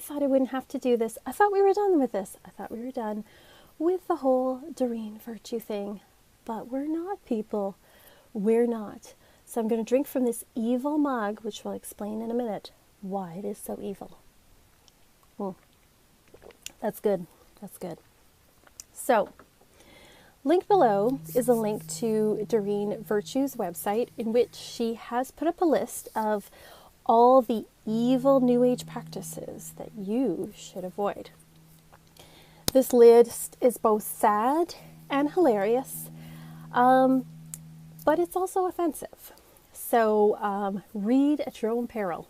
thought I wouldn't have to do this. I thought we were done with this. I thought we were done with the whole Doreen Virtue thing. But we're not, people. We're not. So I'm going to drink from this evil mug, which we'll explain in a minute why it is so evil. That's good. That's good. So, link below is a link to Doreen Virtue's website, in which she has put up a list of all the evil New Age practices that you should avoid. This list is both sad and hilarious, but it's also offensive. So read at your own peril.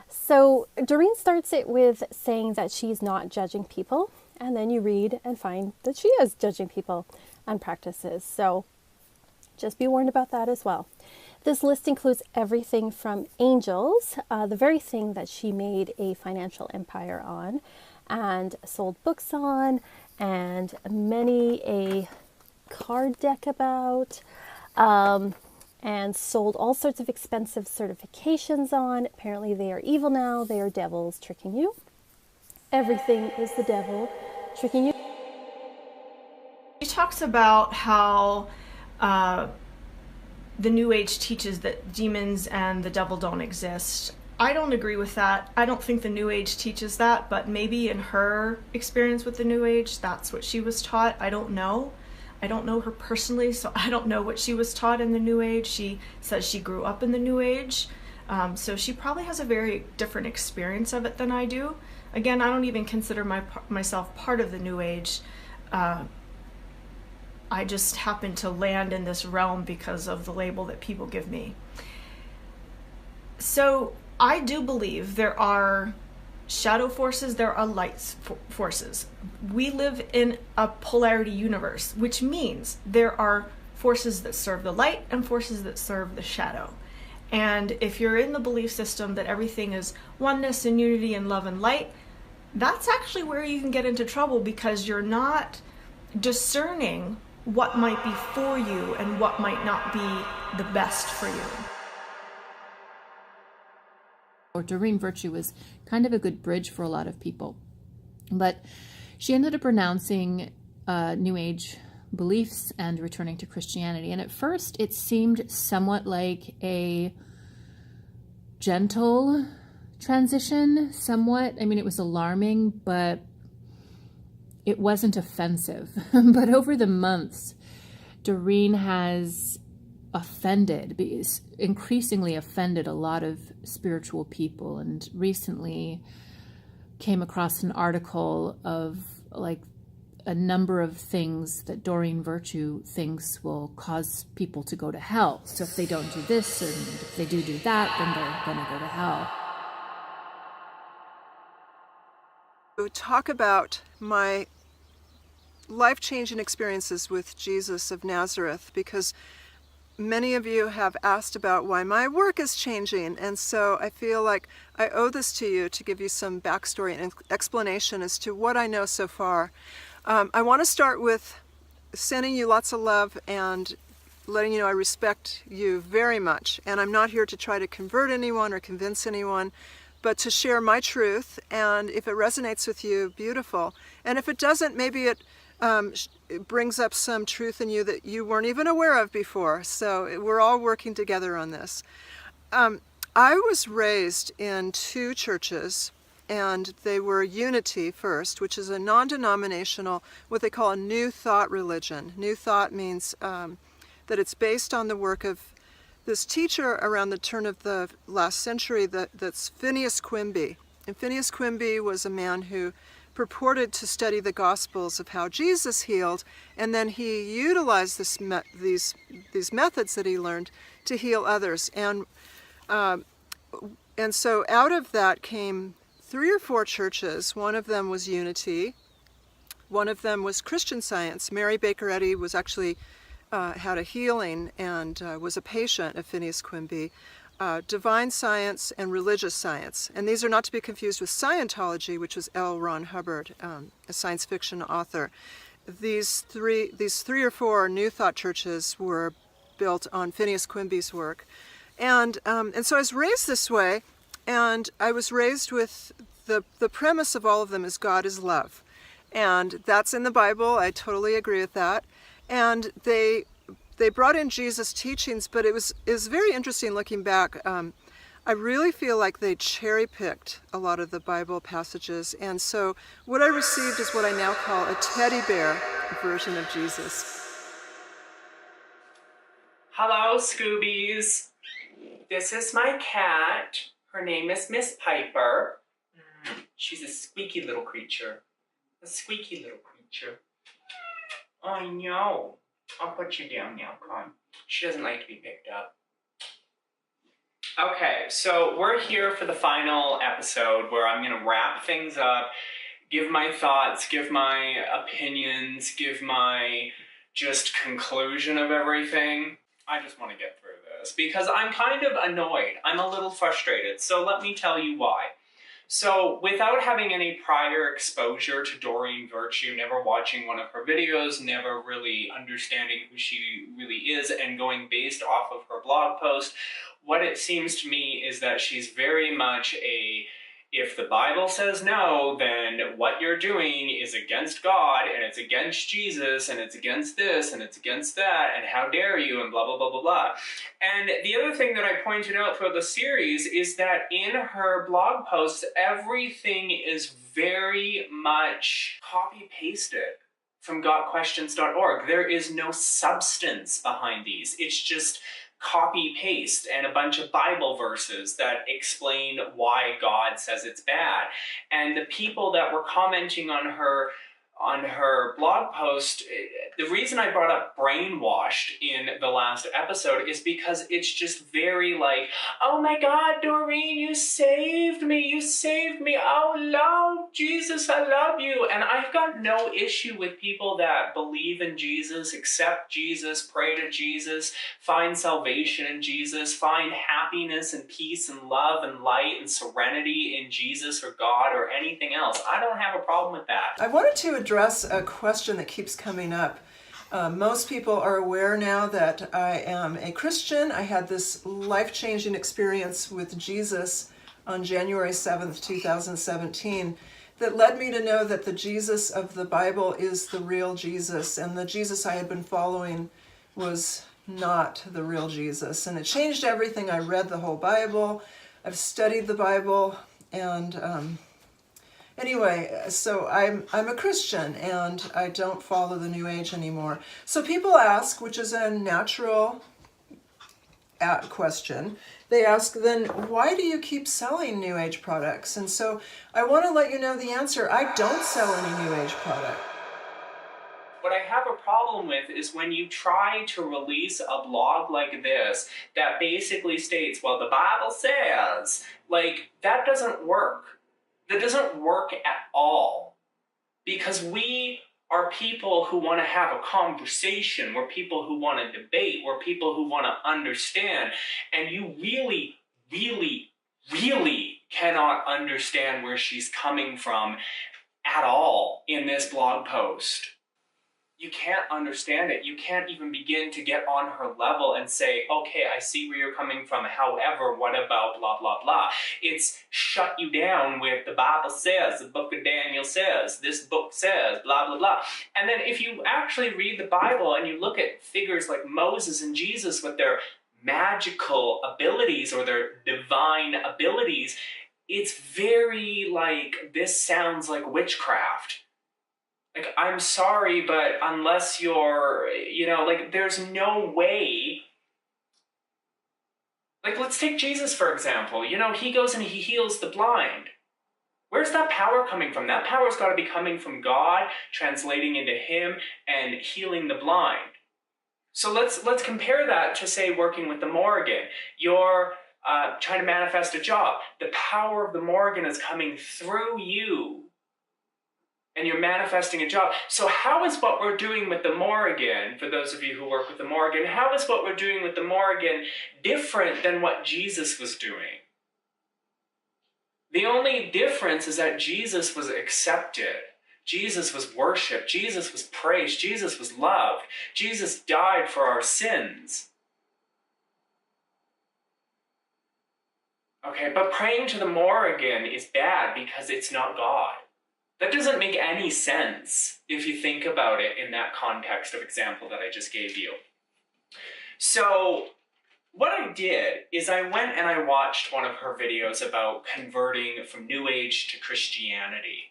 So Doreen starts it with saying that she's not judging people, and then you read and find that she is judging people and practices. So just be warned about that as well. This list includes everything from angels, the very thing that she made a financial empire on and sold books on, and many a card deck about, and sold all sorts of expensive certifications on. Apparently they are evil now. They are devils tricking you. Everything is the devil tricking you. She talks about how the New Age teaches that demons and the devil don't exist. I don't agree with that. I don't think the New Age teaches that, but maybe in her experience with the New Age, that's what she was taught. I don't know. I don't know her personally, so I don't know what she was taught in the New Age. She says she grew up in the New Age, so she probably has a very different experience of it than I do. Again, I don't even consider myself part of the New Age. I just happen to land in this realm because of the label that people give me. So I do believe there are shadow forces, there are light forces. We live in a polarity universe, which means there are forces that serve the light and forces that serve the shadow. And if you're in the belief system that everything is oneness and unity and love and light, that's actually where you can get into trouble, because you're not discerning what might be for you and what might not be the best for you. Doreen Virtue was kind of a good bridge for a lot of people. But she ended up renouncing New Age beliefs and returning to Christianity. And at first it seemed somewhat like a gentle transition, somewhat. I mean, it was alarming, but it wasn't offensive. But over the months, Doreen has increasingly offended a lot of spiritual people, and recently came across an article of like a number of things that Doreen Virtue thinks will cause people to go to hell. So if they don't do this and if they do that, then they're going to go to hell. Talk about my life-changing experiences with Jesus of Nazareth, because many of you have asked about why my work is changing, and so I feel like I owe this to you to give you some backstory and explanation as to what I know so far. I want to start with sending you lots of love and letting you know I respect you very much, and I'm not here to try to convert anyone or convince anyone, but to share my truth, and if it resonates with you, beautiful. And if it doesn't, maybe it brings up some truth in you that you weren't even aware of before. So we're all working together on this. I was raised in two churches, and they were Unity First, which is a non-denominational, what they call a New Thought religion. New Thought means that it's based on the work of this teacher around the turn of the last century that's Phineas Quimby. And Phineas Quimby was a man who purported to study the Gospels of how Jesus healed, and then he utilized these methods that he learned to heal others. And so out of that came 3 or 4 churches. One of them was Unity. One of them was Christian Science. Mary Baker Eddy was actually had a healing and was a patient of Phineas Quimby. Divine Science and Religious Science. And these are not to be confused with Scientology, which was L. Ron Hubbard, a science fiction author. These three or 4 New Thought churches were built on Phineas Quimby's work. And so I was raised this way, and I was raised with the premise of all of them is God is love. And that's in the Bible. I totally agree with that. And they brought in Jesus' teachings, but it was very interesting looking back. I really feel like they cherry-picked a lot of the Bible passages. And so what I received is what I now call a teddy bear version of Jesus. Hello, Scoobies. This is my cat. Her name is Miss Piper. She's a squeaky little creature. A squeaky little creature. I know. I'll put you down now, come on. She doesn't like to be picked up. Okay, so we're here for the final episode where I'm going to wrap things up, give my thoughts, give my opinions, give my just conclusion of everything. I just want to get through this because I'm kind of annoyed. I'm a little frustrated, so let me tell you why. So without having any prior exposure to Doreen Virtue, never watching one of her videos, never really understanding who she really is, and going based off of her blog post, what it seems to me is that she's very much a, if the Bible says no, then what you're doing is against God, and it's against Jesus, and it's against this, and it's against that, and how dare you, and blah, blah, blah, blah, blah. And the other thing that I pointed out throughout the series is that in her blog posts, everything is very much copy-pasted from gotquestions.org. There is no substance behind these. It's just copy-paste and a bunch of Bible verses that explain why God says it's bad. And the people that were commenting on her blog post, the reason I brought up brainwashed in the last episode is because it's just very like, oh my God, Doreen, you saved me, oh Lord, Jesus, I love you. And I've got no issue with people that believe in Jesus, accept Jesus, pray to Jesus, find salvation in Jesus, find happiness and peace and love and light and serenity in Jesus or God or anything else. I don't have a problem with that. I wanted to address a question that keeps coming up. Most people are aware now that I am a Christian. I had this life-changing experience with Jesus on January 7th, 2017, that led me to know that the Jesus of the Bible is the real Jesus, and the Jesus I had been following was not the real Jesus. And it changed everything. I read the whole Bible. I've studied the Bible, and anyway, so I'm a Christian, and I don't follow the New Age anymore. So people ask, which is a natural question, they ask, then why do you keep selling New Age products? And so I want to let you know the answer. I don't sell any New Age product. What I have a problem with is when you try to release a blog like this that basically states, well, the Bible says, like, that doesn't work. That doesn't work at all, because we are people who want to have a conversation. We're people who want to debate. We're people who want to understand. And you really, really, really cannot understand where she's coming from at all in this blog post. You can't understand it. You can't even begin to get on her level and say, okay, I see where you're coming from. However, what about blah, blah, blah? It's shut you down with the Bible says, the book of Daniel says, this book says, blah, blah, blah. And then if you actually read the Bible and you look at figures like Moses and Jesus with their magical abilities or their divine abilities, it's very like, this sounds like witchcraft. Like, I'm sorry, but unless you're, like, there's no way. Like, let's take Jesus, for example. He goes and he heals the blind. Where's that power coming from? That power's got to be coming from God, translating into him, and healing the blind. So let's compare that to, say, working with the Morrigan. You're trying to manifest a job. The power of the Morrigan is coming through you, and you're manifesting a job. So how is what we're doing with the Morrigan, for those of you who work with the Morrigan, how is what we're doing with the Morrigan different than what Jesus was doing? The only difference is that Jesus was accepted. Jesus was worshipped. Jesus was praised. Jesus was loved. Jesus died for our sins. Okay, but praying to the Morrigan is bad because it's not God. That doesn't make any sense if you think about it in that context of example that I just gave you. So what I did is I went and I watched one of her videos about converting from New Age to Christianity.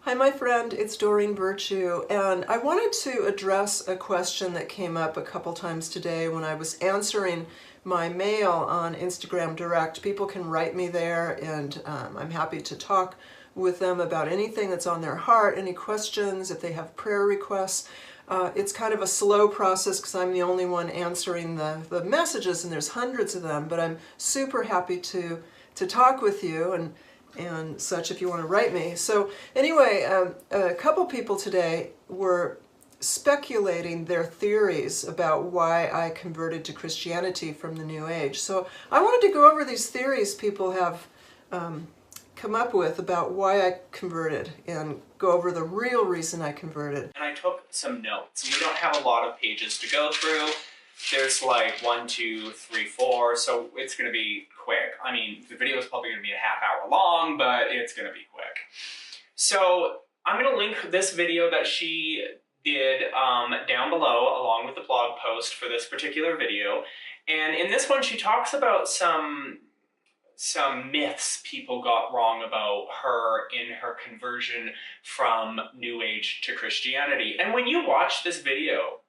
Hi, my friend, it's Doreen Virtue, and I wanted to address a question that came up a couple times today when I was answering my mail on Instagram Direct. People can write me there, and I'm happy to talk with them about anything that's on their heart, any questions, if they have prayer requests. It's kind of a slow process because I'm the only one answering the messages, and there's hundreds of them, but I'm super happy to talk with you and such if you want to write me. So anyway, a couple people today were speculating their theories about why I converted to Christianity from the New Age. So I wanted to go over these theories people have come up with about why I converted and go over the real reason I converted. And I took some notes. We don't have a lot of pages to go through. There's like 1, 2, 3, 4, so it's going to be quick. I mean, the video is probably going to be a half hour long, but it's going to be quick. So I'm going to link this video that she did down below along with the blog post for this particular video. And in this one, she talks about some myths people got wrong about her in her conversion from New Age to Christianity. And when you watch this video,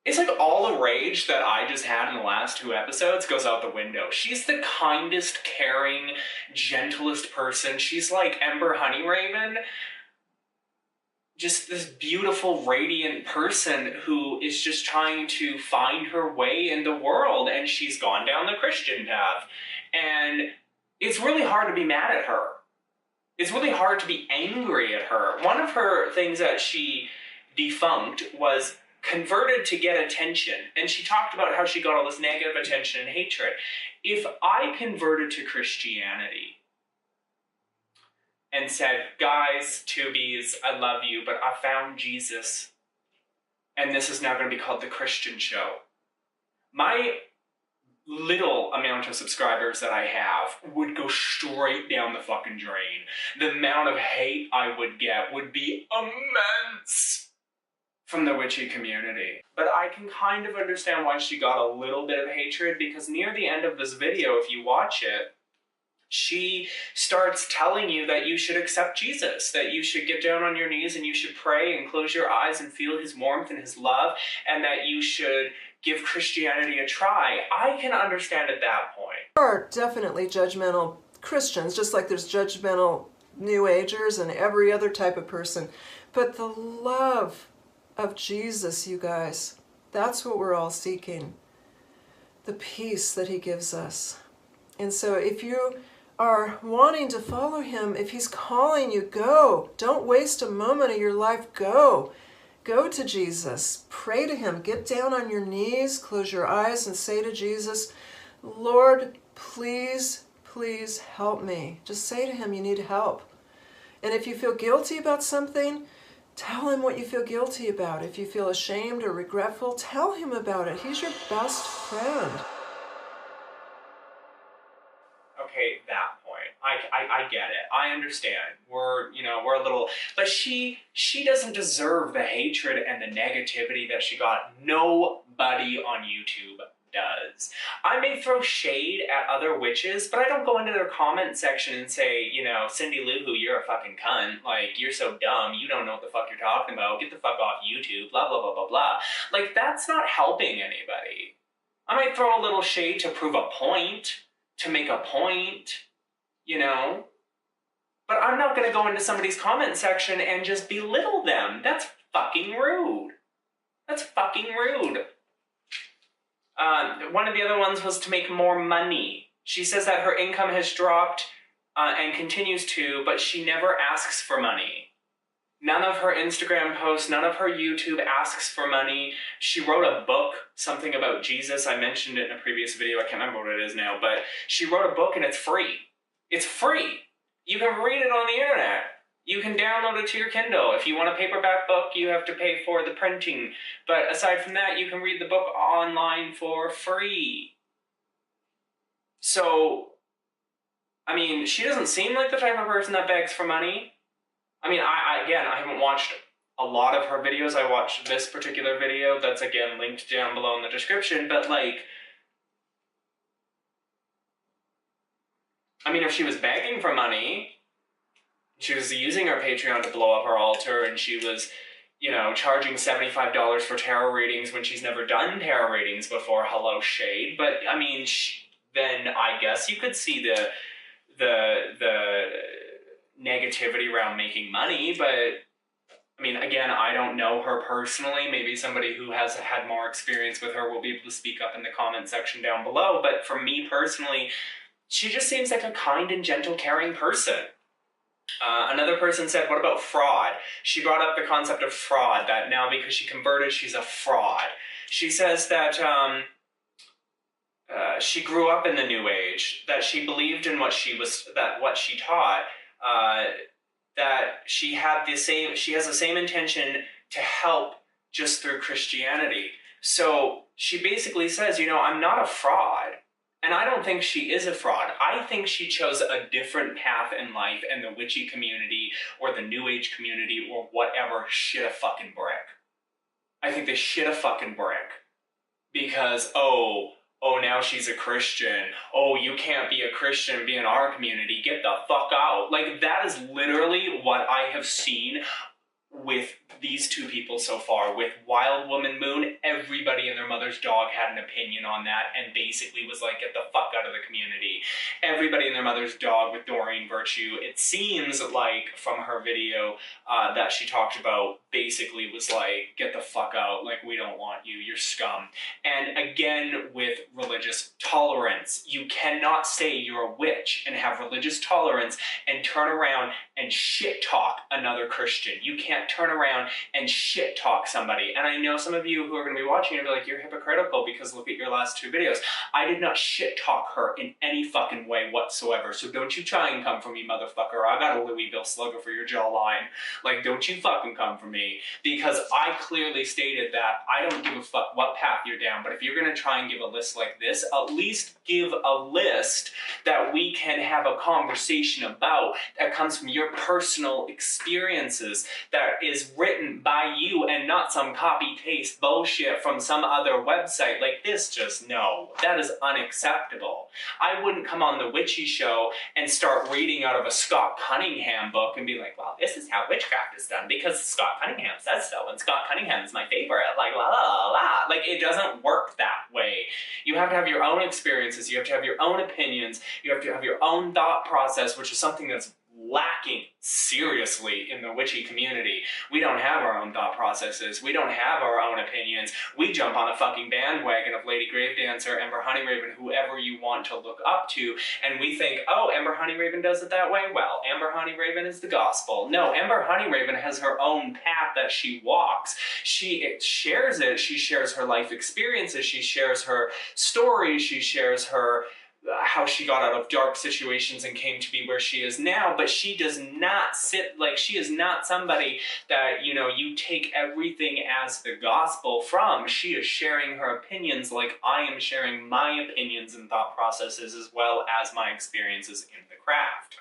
it's like all the rage that I just had in the last 2 episodes goes out the window. She's the kindest, caring, gentlest person. She's like Ember Honeyraven. Just this beautiful, radiant person who is just trying to find her way in the world, and she's gone down the Christian path. And it's really hard to be mad at her. It's really hard to be angry at her. One of her things that she defunct was converted to get attention. And she talked about how she got all this negative attention and hatred. If I converted to Christianity and said, guys, tubies, I love you, but I found Jesus, and this is now going to be called The Christian Show, my little amount of subscribers that I have would go straight down the fucking drain. The amount of hate I would get would be immense from the witchy community. But I can kind of understand why she got a little bit of hatred, because near the end of this video, if you watch it, she starts telling you that you should accept Jesus, that you should get down on your knees and you should pray and close your eyes and feel his warmth and his love, and that you should give Christianity a try. I can understand at that point. There are definitely judgmental Christians, just like there's judgmental New Agers and every other type of person. But the love of Jesus, you guys, that's what we're all seeking. The peace that he gives us. And so if you are wanting to follow him, if he's calling you, go. Don't waste a moment of your life. Go. Go to Jesus. Pray to him. Get down on your knees, close your eyes, and say to Jesus, Lord, please, please help me. Just say to him you need help. And if you feel guilty about something, tell him what you feel guilty about. If you feel ashamed or regretful, tell him about it. He's your best friend. Okay, that point. I get it. I understand. We're a little, but she doesn't deserve the hatred and the negativity that she got. Nobody on YouTube does. I may throw shade at other witches, but I don't go into their comment section and say, Cindy Lou Who, you're a fucking cunt. Like, you're so dumb. You don't know what the fuck you're talking about. Get the fuck off YouTube. Blah, blah, blah, blah, blah. Like, that's not helping anybody. I might throw a little shade to prove a point, to make a point, But I'm not going to go into somebody's comment section and just belittle them. That's fucking rude. That's fucking rude. One of the other ones was to make more money. She says that her income has dropped and continues to, but she never asks for money. None of her Instagram posts, none of her YouTube asks for money. She wrote a book, something about Jesus. I mentioned it in a previous video. I can't remember what it is now, but she wrote a book and it's free. It's free. You can read it on the internet. You can download it to your Kindle. If you want a paperback book, you have to pay for the printing. But aside from that, you can read the book online for free. So I mean, she doesn't seem like the type of person that begs for money. I mean, I haven't watched a lot of her videos. I watched this particular video that's, again, linked down below in the description. But, like, I mean, if she was begging for money, she was using her Patreon to blow up her altar, and she was, you know, charging $75 for tarot readings when she's never done tarot readings before. Hello, Shade. But, I mean, then I guess you could see the negativity around making money. But I mean, again, I don't know her personally. Maybe somebody who has had more experience with her will be able to speak up in the comment section down below. But for me personally, she just seems like a kind and gentle, caring person. Another person said, what about fraud? She brought up the concept of fraud, that now because she converted, she's a fraud. She says that she grew up in the New Age, that she believed in what she taught, that she has the same intention to help just through Christianity. So she basically says, you know, I'm not a fraud. And I don't think she is a fraud. I think she chose a different path in life, and the witchy community or the New Age community or whatever shit a fucking brick. I think they shit a fucking brick. Because, now she's a Christian. Oh, you can't be a Christian and be in our community. Get the fuck out. Like, that is literally what I have seen with these two people so far. With Wild Woman Moon, everybody and their mother's dog had an opinion on that and basically was like, get the fuck out of the community. Everybody and their mother's dog with Doreen Virtue, it seems like from her video that she talked about, basically was like, get the fuck out, like, we don't want you, you're scum. And again, with religious tolerance, you cannot say you're a witch and have religious tolerance and turn around and shit talk another Christian. You can't turn around and shit talk somebody. And I know some of you who are going to be watching and be like, you're hypocritical because look at your last two videos. I did not shit talk her in any fucking way whatsoever. So don't you try and come for me, motherfucker. I got a Louisville Slugger for your jawline. Like, don't you fucking come for me. Because I clearly stated that I don't give a fuck what path you're down, but if you're going to try and give a list like this, at least give a list that we can have a conversation about, that comes from your personal experiences, that is written by you and not some copy-paste bullshit from some other website. Like this, just no. That is unacceptable. I wouldn't come on the Witchy Show and start reading out of a Scott Cunningham book and be like, well, this is how witchcraft is done because Scott Cunningham says so, and Scott Cunningham is my favorite, like, la la la la. Like, it doesn't work that way. You have to have your own experiences, you have to have your own opinions, you have to have your own thought process, which is something that's lacking seriously in the witchy community. We don't have our own thought processes. We don't have our own opinions. We jump on the fucking bandwagon of Lady Gravedancer, Ember Honeyraven, whoever you want to look up to, and we think, oh, Ember Honeyraven does it that way? Well, Ember Honeyraven is the gospel. No, Ember Honeyraven has her own path that she walks. She shares it. She shares her life experiences. She shares her stories. She shares her how she got out of dark situations and came to be where she is now, but she does not she is not somebody that, you know, you take everything as the gospel from. She is sharing her opinions like I am sharing my opinions and thought processes as well as my experiences in the craft.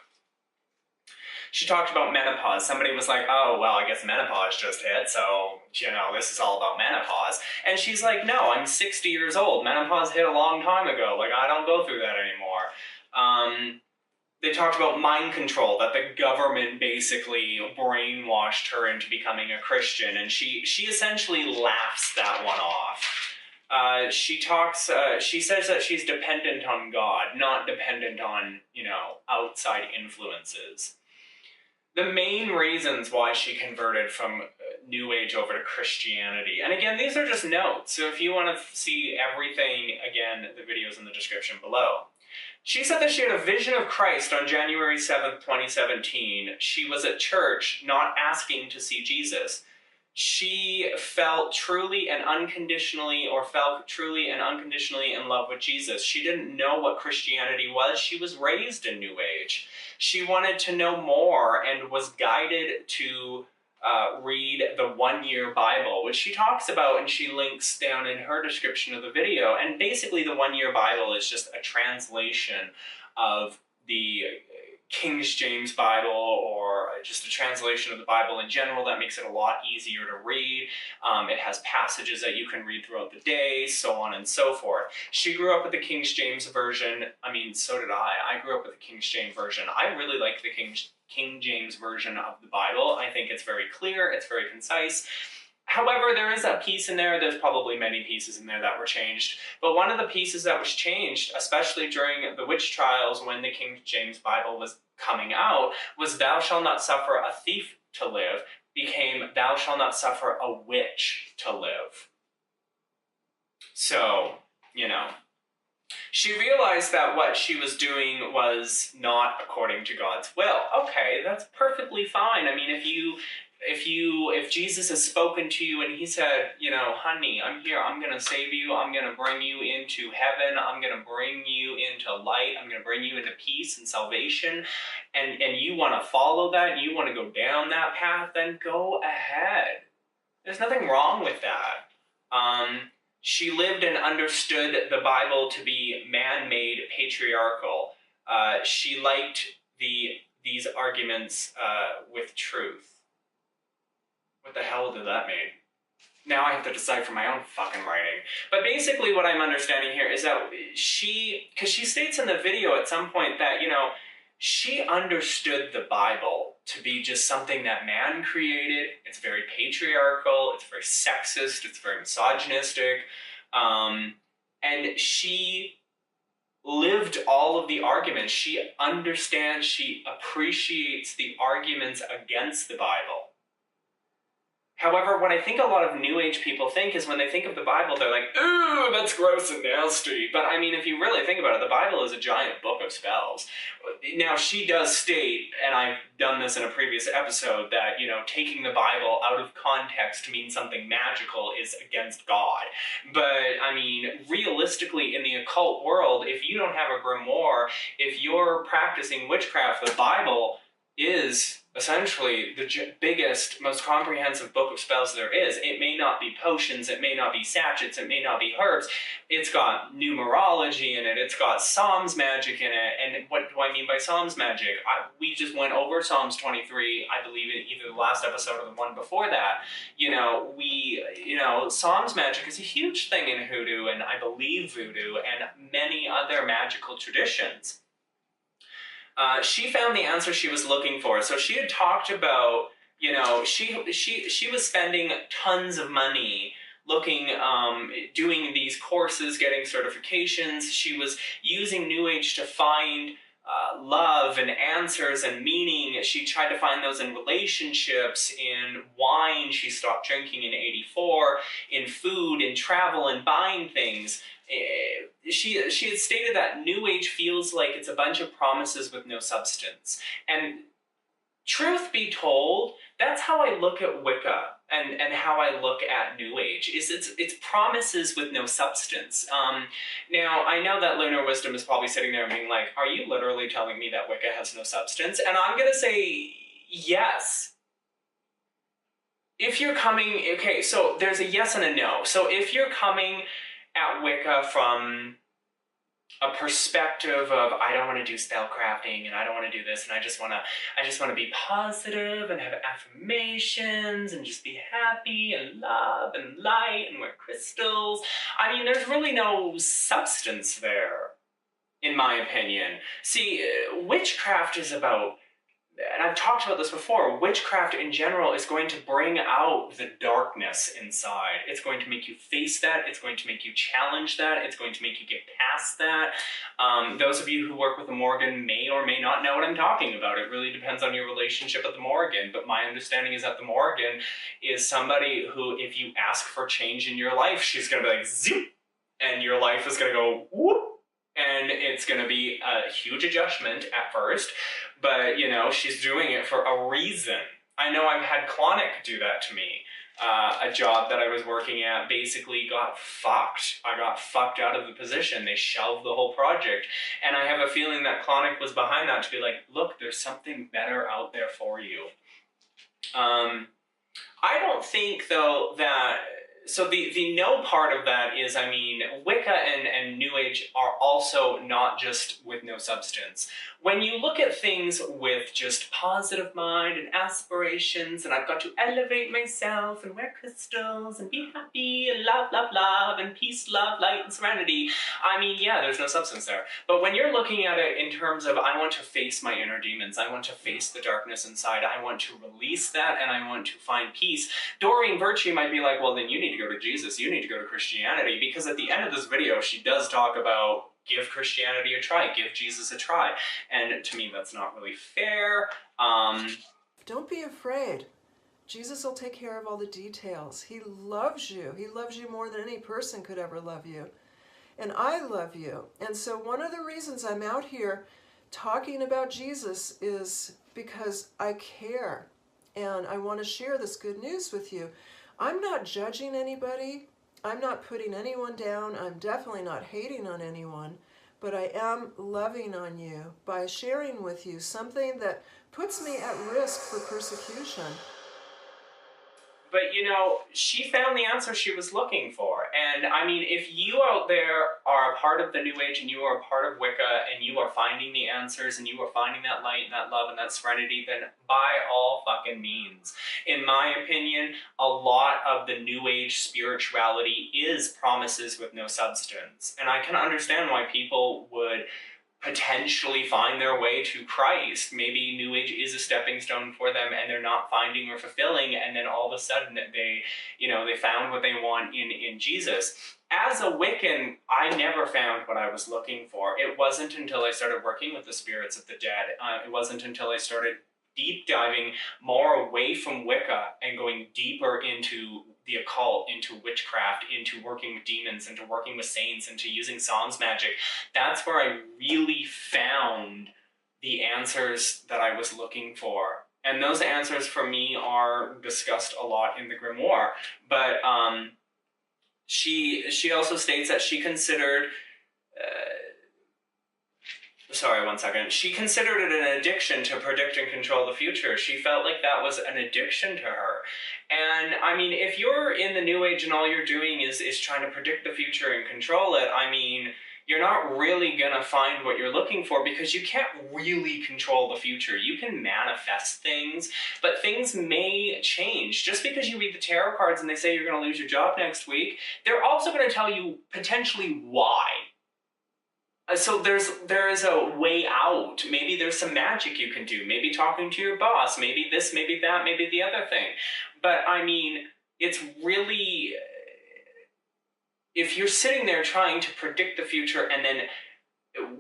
She talked about menopause. Somebody was like, oh, well, I guess menopause just hit, so, you know, this is all about menopause. And she's like, no, I'm 60 years old. Menopause hit a long time ago. Like, I don't go through that anymore. They talked about mind control, that the government basically brainwashed her into becoming a Christian, and she essentially laughs that one off. She says that she's dependent on God, not dependent on, you know, outside influences. The main reasons why she converted from New Age over to Christianity. And again, these are just notes. So if you want to see everything, again, the video's in the description below. She said that she had a vision of Christ on January 7th, 2017. She was at church, not asking to see Jesus. She felt truly and unconditionally in love with Jesus. She didn't know what Christianity was. She was raised in New Age. She wanted to know more and was guided to read the 1 Year Bible, which she talks about and she links down in her description of the video. And basically the 1 Year Bible is just a translation of the King James Bible or just a translation of the Bible in general. That makes it a lot easier to read. It has passages that you can read throughout the day, so on and so forth. She grew up with the King James Version. I mean, so did I. I grew up with the King James Version. I really like the King James Version of the Bible. I think it's very clear, it's very concise. However, there is a piece in there, there's probably many pieces in there that were changed, but one of the pieces that was changed, especially during the witch trials when the King James Bible was coming out, was thou shalt not suffer a thief to live, became thou shalt not suffer a witch to live. So, she realized that what she was doing was not according to God's will. Okay, that's perfectly fine. I mean, if Jesus has spoken to you and he said, honey, I'm here, I'm going to save you, I'm going to bring you into heaven, I'm going to bring you into light, I'm going to bring you into peace and salvation, and you want to follow that, and you want to go down that path, then go ahead. There's nothing wrong with that. She lived and understood the Bible to be man-made, patriarchal. She liked these arguments with truth. What the hell did that mean? Now I have to decide for my own fucking writing. But basically what I'm understanding here is that because she states in the video at some point that, she understood the Bible to be just something that man created. It's very patriarchal, it's very sexist, it's very misogynistic. And she lived all of the arguments. She understands, she appreciates the arguments against the Bible. However, what I think a lot of New Age people think is when they think of the Bible, they're like, ooh, that's gross and nasty. But I mean, if you really think about it, the Bible is a giant book of spells. Now, she does state, and I've done this in a previous episode, that, taking the Bible out of context means something magical is against God. But, I mean, realistically, in the occult world, if you don't have a grimoire, if you're practicing witchcraft, the Bible is essentially the biggest, most comprehensive book of spells there is. It may not be potions, it may not be sachets, it may not be herbs. It's got numerology in it, it's got Psalms magic in it. And what do I mean by Psalms magic? We just went over Psalms 23, I believe, in either the last episode or the one before that. Psalms magic is a huge thing in hoodoo, and I believe voodoo, and many other magical traditions. She found the answer she was looking for. So she had talked about, she was spending tons of money looking, doing these courses, getting certifications. She was using New Age to find love and answers and meaning. She tried to find those in relationships, in wine. She stopped drinking in 84, in food, in travel, and buying things. She had stated that New Age feels like it's a bunch of promises with no substance. And truth be told, that's how I look at Wicca and how I look at New Age. It's promises with no substance. Now, I know that Lunar Wisdom is probably sitting there and being like, are you literally telling me that Wicca has no substance? And I'm going to say yes. If you're coming, okay, so there's a yes and a no. So if you're coming at Wicca from a perspective of, I don't want to do spellcrafting and I don't want to do this and I just want to be positive and have affirmations and just be happy and love and light and wear crystals. I mean, there's really no substance there, in my opinion. See, witchcraft is about, and I've talked about this before, witchcraft in general is going to bring out the darkness inside. It's going to make you face that. It's going to make you challenge that. It's going to make you get past that. Those of you who work with the Morrigan may or may not know what I'm talking about. It really depends on your relationship with the Morrigan. But my understanding is that the Morrigan is somebody who, if you ask for change in your life, she's going to be like, zoop, and your life is going to go, whoop. And it's going to be a huge adjustment at first, but, she's doing it for a reason. I know I've had Clonic do that to me. A job that I was working at basically got fucked. I got fucked out of the position. They shelved the whole project. And I have a feeling that Clonic was behind that to be like, look, there's something better out there for you. I don't think, though, that So the no part of that is, I mean, Wicca and New Age are also not just with no substance. When you look at things with just positive mind and aspirations, and I've got to elevate myself and wear crystals and be happy and love, love, love, and peace, love, light, and serenity, I mean, yeah, there's no substance there. But when you're looking at it in terms of, I want to face my inner demons, I want to face the darkness inside, I want to release that, and I want to find peace, Doreen Virtue might be like, well, then you need to go to Jesus, you need to go to Christianity, because at the end of this video, she does talk about give Christianity a try, give Jesus a try. And to me, that's not really fair. Don't be afraid. Jesus will take care of all the details. He loves you. He loves you more than any person could ever love you. And I love you. And so one of the reasons I'm out here talking about Jesus is because I care. And I want to share this good news with you. I'm not judging anybody. I'm not putting anyone down. I'm definitely not hating on anyone. But I am loving on you by sharing with you something that puts me at risk for persecution. But, you know, she found the answer she was looking for. And, I mean, if you out there are a part of the New Age and you are a part of Wicca and you are finding the answers and you are finding that light and that love and that serenity, then by all fucking means. In my opinion, a lot of the New Age spirituality is promises with no substance. And I can understand why people would potentially find their way to Christ. Maybe New Age is a stepping stone for them and they're not finding or fulfilling, and then all of a sudden they found what they want in Jesus. As a Wiccan, I never found what I was looking for. It wasn't until I started working with the spirits of the dead, it wasn't until I started deep diving more away from Wicca and going deeper into the occult, into witchcraft, into working with demons, into working with saints, into using Psalms magic. That's where I really found the answers that I was looking for. And those answers for me are discussed a lot in the grimoire. But she also states that she considered sorry, one second. She considered it an addiction to predict and control the future. She felt like that was an addiction to her. And, I mean, if you're in the New Age and all you're doing is trying to predict the future and control it, I mean, you're not really going to find what you're looking for, because you can't really control the future. You can manifest things, but things may change. Just because you read the tarot cards and they say you're going to lose your job next week, they're also going to tell you potentially why. So there is a way out. Maybe there's some magic you can do. Maybe talking to your boss. Maybe this, maybe that, maybe the other thing. But, I mean, it's really... If you're sitting there trying to predict the future and then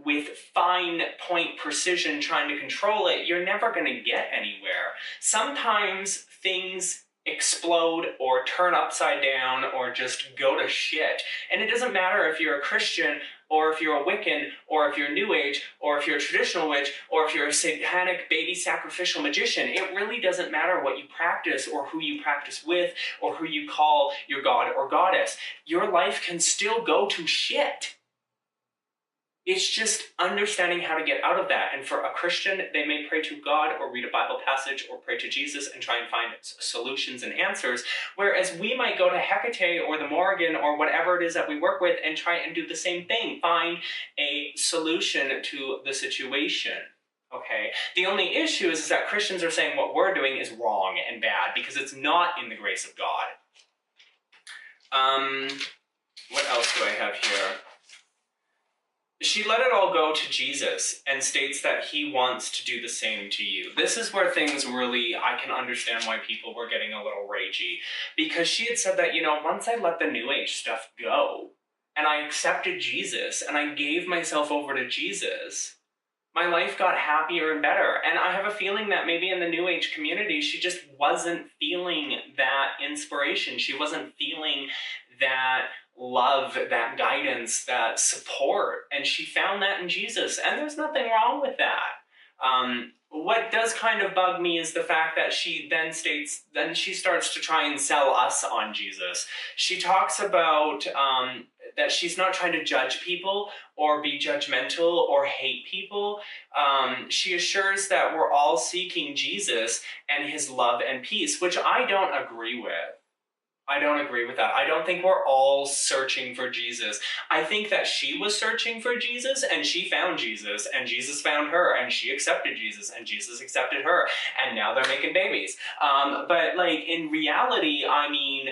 with fine point precision trying to control it, you're never going to get anywhere. Sometimes things explode or turn upside down or just go to shit. And it doesn't matter if you're a Christian or if you're a Wiccan or if you're New Age or if you're a traditional witch or if you're a satanic baby sacrificial magician. It really doesn't matter what you practice or who you practice with or who you call your god or goddess. Your life can still go to shit. It's just understanding how to get out of that. And for a Christian, they may pray to God or read a Bible passage or pray to Jesus and try and find solutions and answers. Whereas we might go to Hecate or the Morrigan or whatever it is that we work with and try and do the same thing. Find a solution to the situation. Okay? The only issue is that Christians are saying what we're doing is wrong and bad because it's not in the grace of God. What else do I have here? She let it all go to Jesus and states that he wants to do the same to you. This is where things really, I can understand why people were getting a little ragey. Because she had said that, once I let the New Age stuff go, and I accepted Jesus, and I gave myself over to Jesus, my life got happier and better. And I have a feeling that maybe in the New Age community, she just wasn't feeling that inspiration. She wasn't feeling that love, that guidance, that support, and she found that in Jesus, and there's nothing wrong with that. What does kind of bug me is the fact that she then she starts to try and sell us on Jesus. She talks about that she's not trying to judge people or be judgmental or hate people. She assures that we're all seeking Jesus and his love and peace, which I don't agree with. I don't agree with that. I don't think we're all searching for Jesus. I think that she was searching for Jesus and she found Jesus and Jesus found her and she accepted Jesus and Jesus accepted her and now they're making babies. But like in reality, I mean,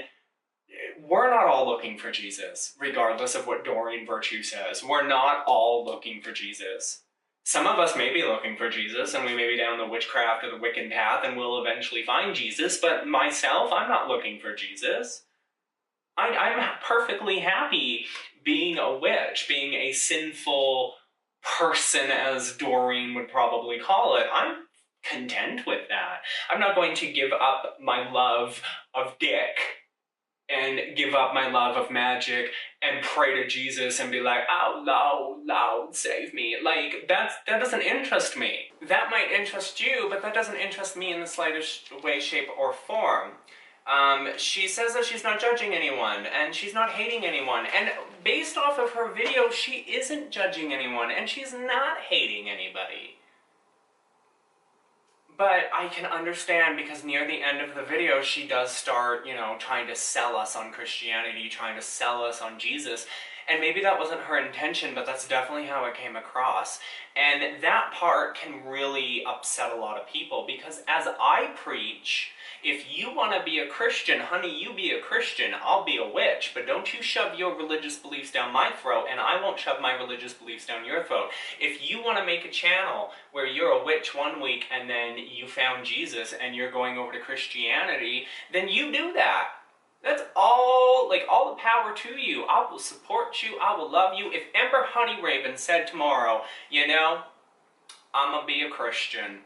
we're not all looking for Jesus, regardless of what Doreen Virtue says. We're not all looking for Jesus. Some of us may be looking for Jesus, and we may be down the witchcraft or the Wiccan path, and we'll eventually find Jesus, but myself, I'm not looking for Jesus. I'm perfectly happy being a witch, being a sinful person, as Doreen would probably call it. I'm content with that. I'm not going to give up my love of dick and give up my love of magic and pray to Jesus and be like, oh, Lord, save me. Like, that doesn't interest me. That might interest you, but that doesn't interest me in the slightest way, shape, or form. She says that she's not judging anyone, and she's not hating anyone, and based off of her video, she isn't judging anyone, and she's not hating anybody. But I can understand, because near the end of the video, she does start, trying to sell us on Christianity, trying to sell us on Jesus. And maybe that wasn't her intention, but that's definitely how it came across. And that part can really upset a lot of people, because as I preach, if you want to be a Christian, honey, you be a Christian. I'll be a witch, but don't you shove your religious beliefs down my throat, and I won't shove my religious beliefs down your throat. If you want to make a channel where you're a witch one week and then you found Jesus and you're going over to Christianity, then you do that. That's all the power to you. I will support you. I will love you. If Ember Honeyraven said tomorrow, I'm going to be a Christian,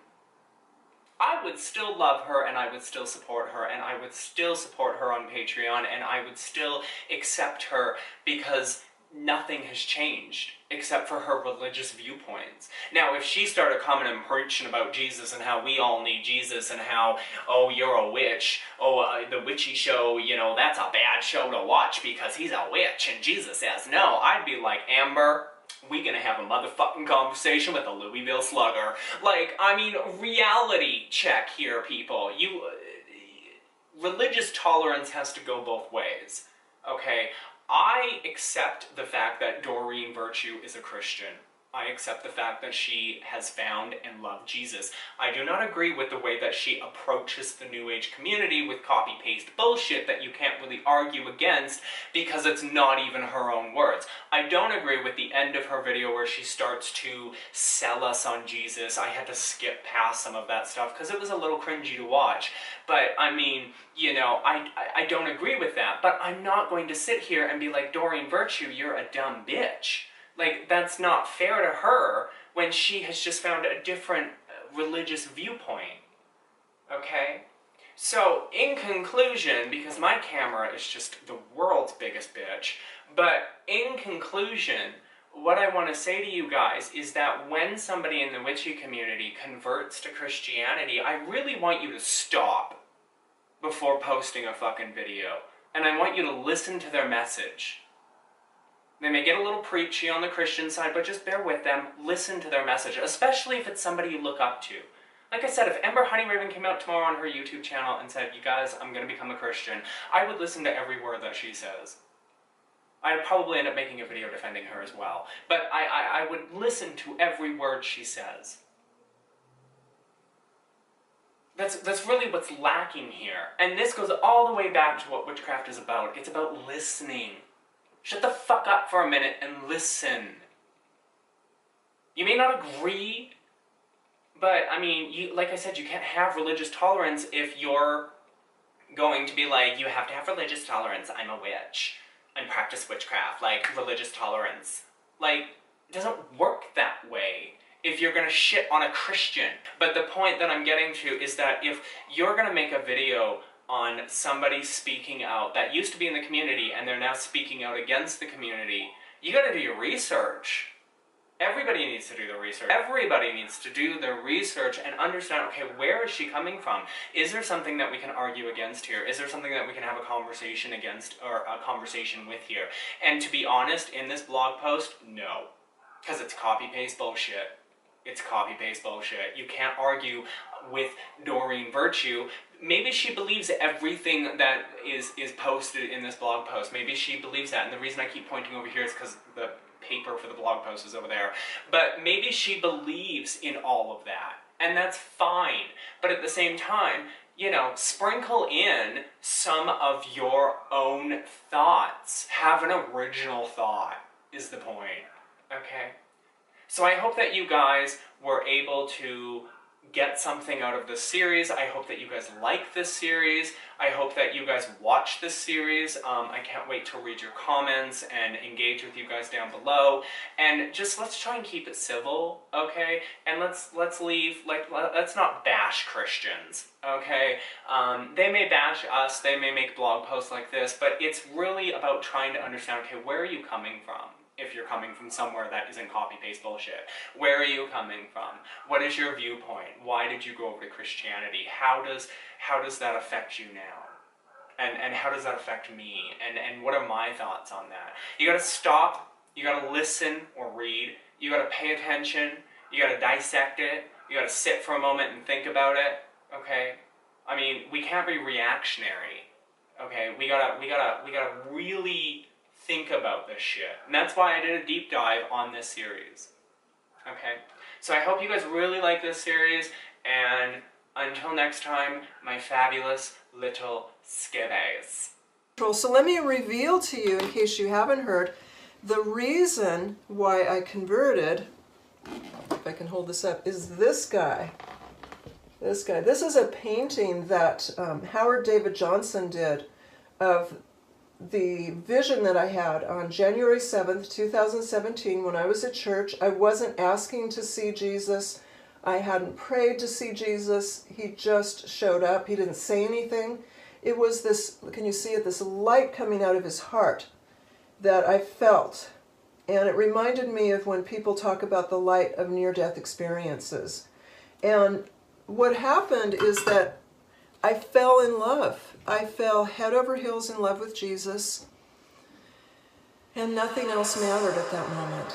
I would still love her, and I would still support her, and I would still support her on Patreon, and I would still accept her, because nothing has changed except for her religious viewpoints. Now, if she started coming and preaching about Jesus and how we all need Jesus and how, oh, you're a witch, the witchy show, that's a bad show to watch because he's a witch and Jesus says no, I'd be like, Amber, we gonna have a motherfucking conversation with a Louisville Slugger. Reality check here, people. Religious tolerance has to go both ways, okay? I accept the fact that Doreen Virtue is a Christian. I accept the fact that she has found and loved Jesus. I do not agree with the way that she approaches the New Age community with copy-paste bullshit that you can't really argue against because it's not even her own words. I don't agree with the end of her video where she starts to sell us on Jesus. I had to skip past some of that stuff because it was a little cringy to watch. But, I don't agree with that. But I'm not going to sit here and be like, Doreen Virtue, you're a dumb bitch. That's not fair to her when she has just found a different religious viewpoint, okay? So, in conclusion, because my camera is just the world's biggest bitch, but in conclusion, what I want to say to you guys is that when somebody in the witchy community converts to Christianity, I really want you to stop before posting a fucking video, and I want you to listen to their message. They may get a little preachy on the Christian side, but just bear with them. Listen to their message, especially if it's somebody you look up to. Like I said, if Ember Honeyraven came out tomorrow on her YouTube channel and said, you guys, I'm going to become a Christian, I would listen to every word that she says. I'd probably end up making a video defending her as well. But I would listen to every word she says. That's really what's lacking here. And this goes all the way back to what witchcraft is about. It's about listening. Shut the fuck up for a minute and listen. You may not agree, but, like I said, you can't have religious tolerance if you're going to be like, you have to have religious tolerance, I'm a witch, and practice witchcraft, religious tolerance. It doesn't work that way if you're gonna shit on a Christian. But the point that I'm getting to is that if you're gonna make a video on somebody speaking out that used to be in the community and they're now speaking out against the community, you gotta do your research. Everybody needs to do the research. Everybody needs to do their research and understand, okay, where is she coming from? Is there something that we can argue against here? Is there something that we can have a conversation against or a conversation with here? And to be honest, in this blog post, no. Because it's copy-paste bullshit. it's copy-paste bullshit. You can't argue with Doreen Virtue. Maybe she believes everything that is posted in this blog post. Maybe she believes that. And the reason I keep pointing over here is because the paper for the blog post is over there. But maybe she believes in all of that. And that's fine. But at the same time, you know, sprinkle in some of your own thoughts. Have an original thought is the point. Okay? So I hope that you guys were able to get something out of this series. I hope that you guys like this series. I hope that you guys watch this series. I can't wait to read your comments and engage with you guys down below. And just let's try and keep it civil, okay? And let's leave, like, let's not bash Christians, okay? They may bash us, they may make blog posts like this, but it's really about trying to understand, okay, where are you coming from? If you're coming from somewhere that isn't copy-paste bullshit. Where are you coming from? What is your viewpoint? Why did you go over to Christianity? How does that affect you now? And how does that affect me? And what are my thoughts on that? You gotta stop, you gotta listen or read, you gotta pay attention, you gotta dissect it, you gotta sit for a moment and think about it, okay? I mean, we can't be reactionary, okay? We gotta really think about this shit. And that's why I did a deep dive on this series. Okay? So I hope you guys really like this series, and until next time, my fabulous little skibbies. So let me reveal to you, in case you haven't heard, the reason why I converted, if I can hold this up, is this guy. This guy. This is a painting that Howard David Johnson did of the vision that I had on January 7th, 2017, when I was at church. I wasn't asking to see Jesus. I hadn't prayed to see Jesus. He just showed up. He didn't say anything. It was this, can you see it, this light coming out of his heart that I felt. And it reminded me of when people talk about the light of near-death experiences. And what happened is that I fell in love. I fell head over heels in love with Jesus, and nothing else mattered at that moment.